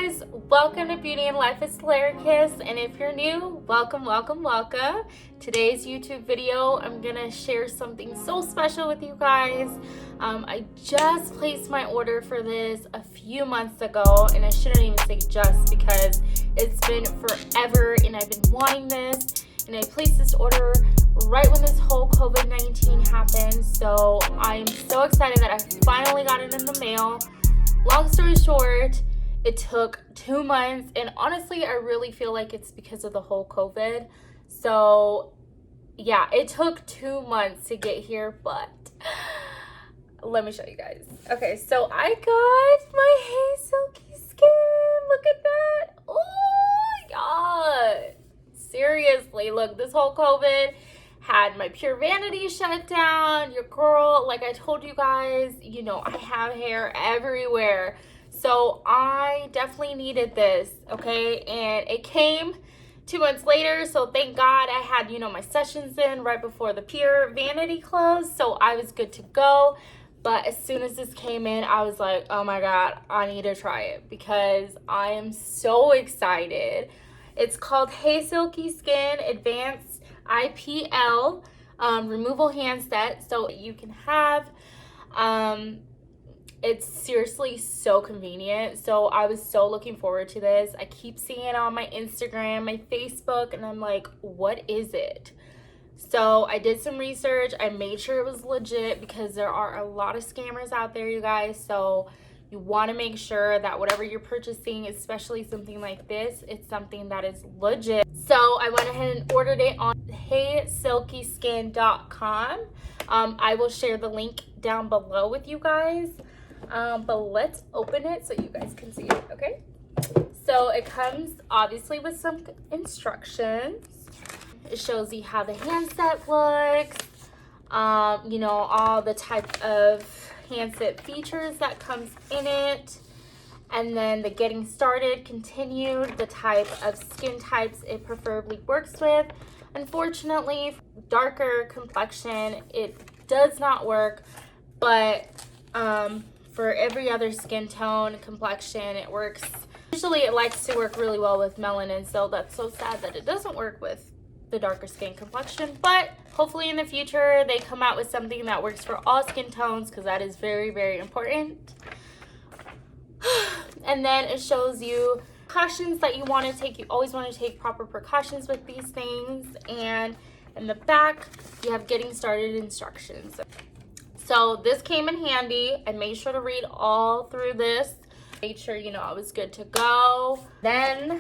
guys, welcome to Beauty and Life with Sailorkis, and if you're new, welcome. Today's YouTube video, I'm gonna share something so special with you guys. I just placed my order for this a few months ago, and I shouldn't even say just because it's been forever and I've been wanting this, and I placed this order right when this whole COVID-19 happened, so I'm so excited that I finally got it in the mail. Long story short, it took 2 months, and honestly, I really feel like it's because of the whole COVID. So yeah, it took 2 months to get here, but let me show you guys. Okay, so I got my Hey Silky Skin. Look at that. Oh my god. Seriously, look, this whole COVID had my pure vanity shut down. Your girl, like I told you guys, you know, I have hair everywhere. So I definitely needed this, okay? And it came 2 months later, so thank God I had, you know, my sessions in right before the pure vanity closed, so I was good to go. But as soon as this came in, I was like, oh my God, I need to try it because I am so excited. It's called HEYSILKYSKIN Advanced IPL Removal Handset, so you can have, it's seriously so convenient. So I was so looking forward to this. I keep seeing it on my Instagram, my Facebook, and I'm like, what is it? So I did some research. I made sure it was legit because there are a lot of scammers out there, you guys. So you want to make sure that whatever you're purchasing, especially something like this, it's something that is legit. So I went ahead and ordered it on HEYSILKYSKIN.com. I will share the link down below with you guys. But let's open it so you guys can see it, okay? So it comes obviously with some instructions. It shows you how the handset looks, you know, all the type of handset features that comes in it, and then the getting started, continued, the type of skin types it preferably works with. Unfortunately, darker complexion, it does not work, but for every other skin tone, complexion, it works. Usually it likes to work really well with melanin, so that's so sad that it doesn't work with the darker skin complexion, but hopefully in the future they come out with something that works for all skin tones, because that is very, very important. And then it shows you precautions that you want to take. You always want to take proper precautions with these things, and in the back you have getting started instructions. So this came in handy. I made sure to read all through this, made sure, you know, I was good to go. Then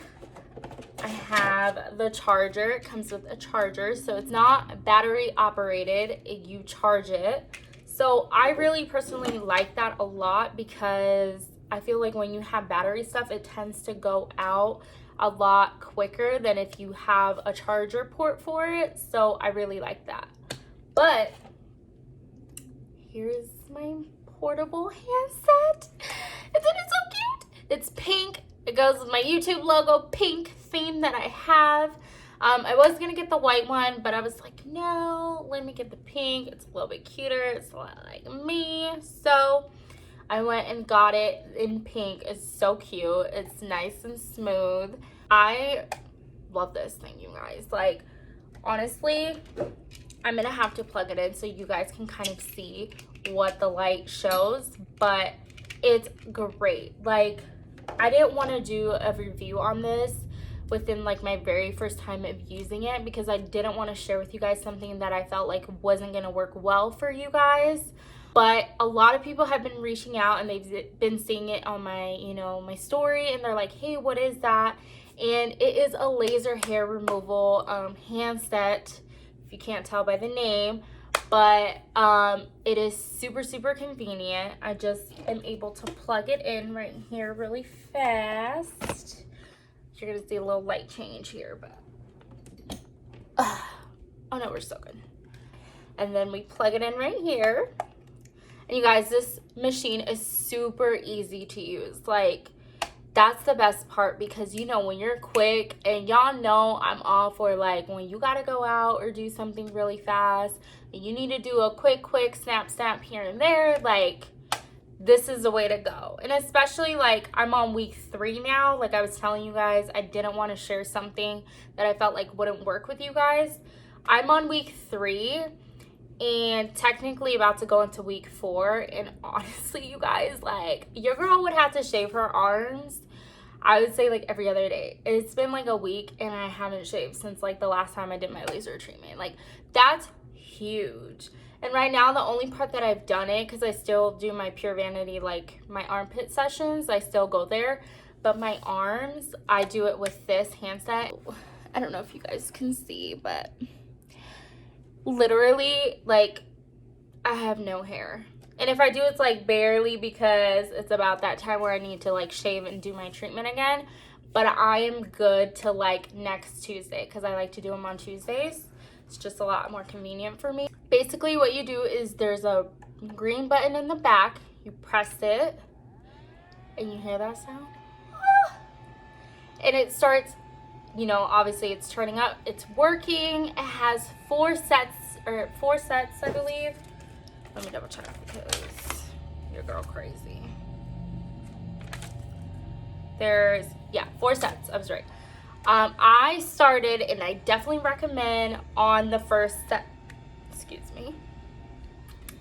I have the charger. It comes with a charger, so it's not battery operated, you charge it. So I really personally like that a lot because I feel like when you have battery stuff, it tends to go out a lot quicker than if you have a charger port for it. So I really like that. But here's my portable handset. Isn't it so cute? It's pink. It goes with my YouTube logo pink theme that I have. I was gonna get the white one, but I was like, no, let me get the pink. It's a little bit cuter. It's a lot like me. So I went and got it in pink. It's so cute. It's nice and smooth. I love this thing, you guys. Like, honestly, I'm gonna have to plug it in so you guys can kind of see what the light shows, but it's great. Like, I didn't want to do a review on this within like my very first time of using it because I didn't want to share with you guys something that I felt like wasn't going to work well for you guys. But a lot of people have been reaching out and they've been seeing it on my, you know, my story, and they're like, hey, what is that? And it is a laser hair removal handset, if you can't tell by the name. But it is super, super convenient. I just am able to plug it in right here really fast. You're gonna see a little light change here, but oh no, we're so good. And then we plug it in right here. And you guys, this machine is super easy to use. Like, that's the best part, because you know, when you're quick, and y'all know I'm all for like when you gotta go out or do something really fast and you need to do a quick snap here and there, like this is the way to go. And especially like I'm on week 3 now. Like I was telling you guys, I didn't want to share something that I felt like wouldn't work with you guys. I'm on week 3 and technically about to go into week 4. And honestly, you guys, like your girl would have to shave her arms, I would say, like every other day. It's been like a week and I haven't shaved since like the last time I did my laser treatment. Like that's huge. And right now, the only part that I've done it, because I still do my Pure Vanity, like my armpit sessions, I still go there. But my arms, I do it with this handset. I don't know if you guys can see, but literally, like, I have no hair. And if I do, it's like barely, because it's about that time where I need to like shave and do my treatment again. But I am good to like next Tuesday, because I like to do them on Tuesdays. It's just a lot more convenient for me. Basically, what you do is there's a green button in the back. You press it, and you hear that sound? And it starts, you know, obviously it's turning up. It's working. It has 4 sets, I believe. Let me double check because your girl crazy. There's, yeah, 4 sets. I was right. I started, and I definitely recommend on the first set,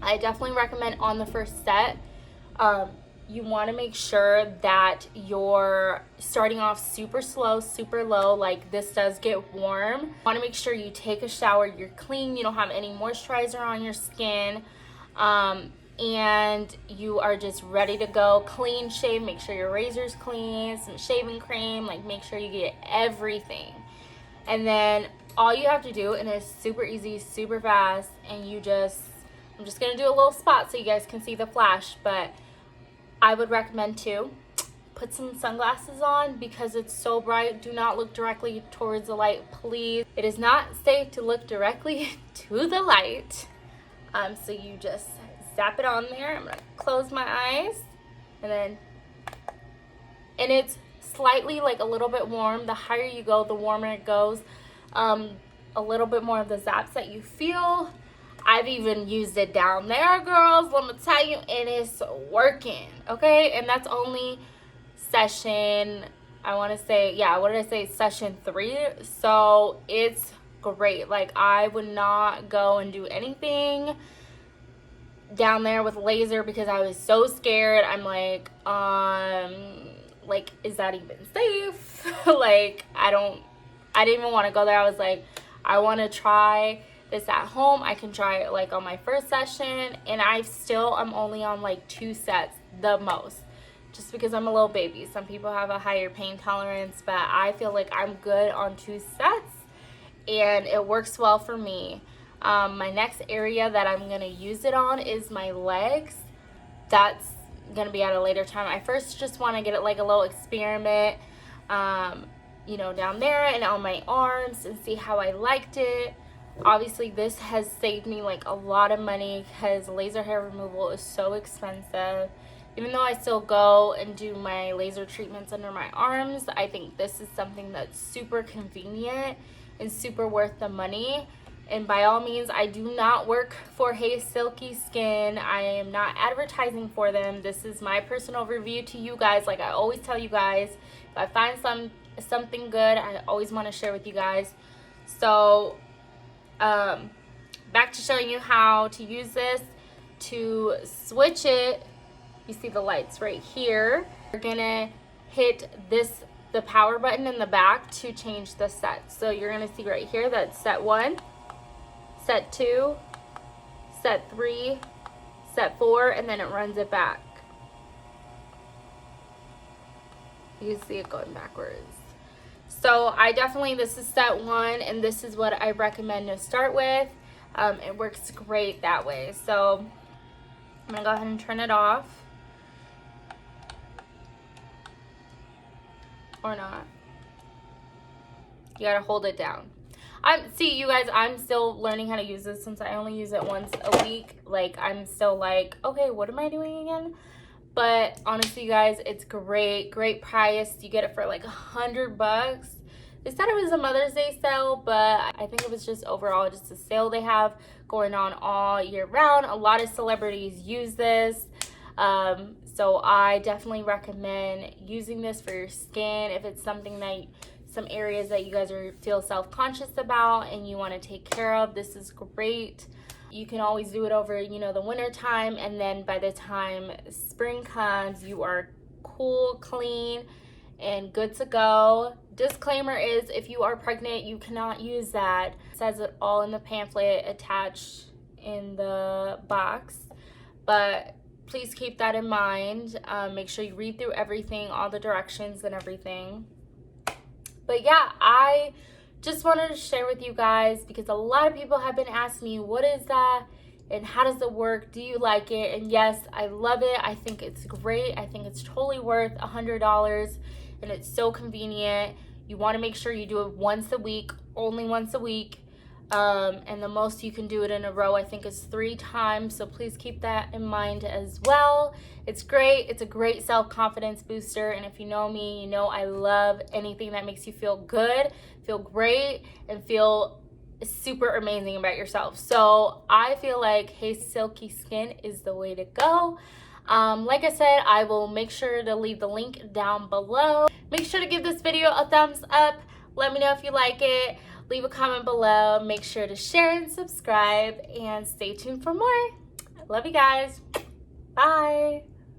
I definitely recommend on the first set, you want to make sure that you're starting off super slow, super low, like this does get warm. You want to make sure you take a shower, you're clean, you don't have any moisturizer on your skin, and you are just ready to go. Clean shave, make sure your razor's clean, some shaving cream, like make sure you get everything. And then all you have to do, and it's super easy, super fast, and you just, I'm just gonna do a little spot so you guys can see the flash, but I would recommend to put some sunglasses on because it's so bright. Do not look directly towards the light, please. It is not safe to look directly to the light. So you just zap it on there. I'm gonna close my eyes, and it's slightly like a little bit warm. The higher you go, the warmer it goes. A little bit more of the zaps that you feel. I've even used it down there, girls, let me tell you, and it's working, okay? And that's only session, I want to say, yeah, what did I say, session 3, so it's great. Like, I would not go and do anything down there with laser because I was so scared. I'm like, is that even safe? Like, I didn't even want to go there. I was like, I want to try this at home. I can try it like on my first session, and I'm only on like 2 sets the most, just because I'm a little baby. Some people have a higher pain tolerance, but I feel like I'm good on 2 sets and it works well for me. My next area that I'm gonna use it on is my legs. That's gonna be at a later time. I first just want to get it like a little experiment, you know, down there and on my arms, and see how I liked it. Obviously, this has saved me like a lot of money because laser hair removal is so expensive. Even though I still go and do my laser treatments under my arms, I think this is something that's super convenient and super worth the money. And by all means, I do not work for HEYSILKYSKIN. I am not advertising for them. This is my personal review to you guys. Like I always tell you guys, if I find something good, I always want to share with you guys. So back to showing you how to use this. To switch it, you see the lights right here. You're gonna hit the power button in the back to change the set. So you're gonna see right here that's set 1, set 2, set 3, set 4, and then it runs it back. You can see it going backwards. So this is set 1, and this is what I recommend to start with. It works great that way. So I'm gonna go ahead and turn it off. Or not. You gotta hold it down. See, you guys, I'm still learning how to use this since I only use it once a week. Like, I'm still like, okay, what am I doing again? But honestly, you guys, it's great price. You get it for like $100. They said it was a Mother's Day sale, but I think it was just overall just a sale they have going on all year round. A lot of celebrities use this. So I definitely recommend using this for your skin if it's something that some areas that you guys feel self-conscious about and you want to take care of. This is great. You can always do it over, you know, the winter time, and then by the time spring comes, you are cool, clean, and good to go. Disclaimer is, if you are pregnant, you cannot use that. It says it all in the pamphlet attached in the box, but please keep that in mind. Make sure you read through everything, all the directions and everything. But yeah, I just wanted to share with you guys because a lot of people have been asking me, what is that and how does it work? Do you like it? And yes, I love it. I think it's great. I think it's totally worth $100 and it's so convenient. You want to make sure you do it once a week, only once a week. And the most you can do it in a row, I think, is 3 times. So please keep that in mind as well. It's great. It's a great self-confidence booster. And if you know me, you know I love anything that makes you feel good, feel great, and feel super amazing about yourself. So I feel like Hey Silky Skin is the way to go. Like I said, I will make sure to leave the link down below. Make sure to give this video a thumbs up. Let me know if you like it. Leave a comment below. Make sure to share and subscribe, and stay tuned for more. I love you guys. Bye.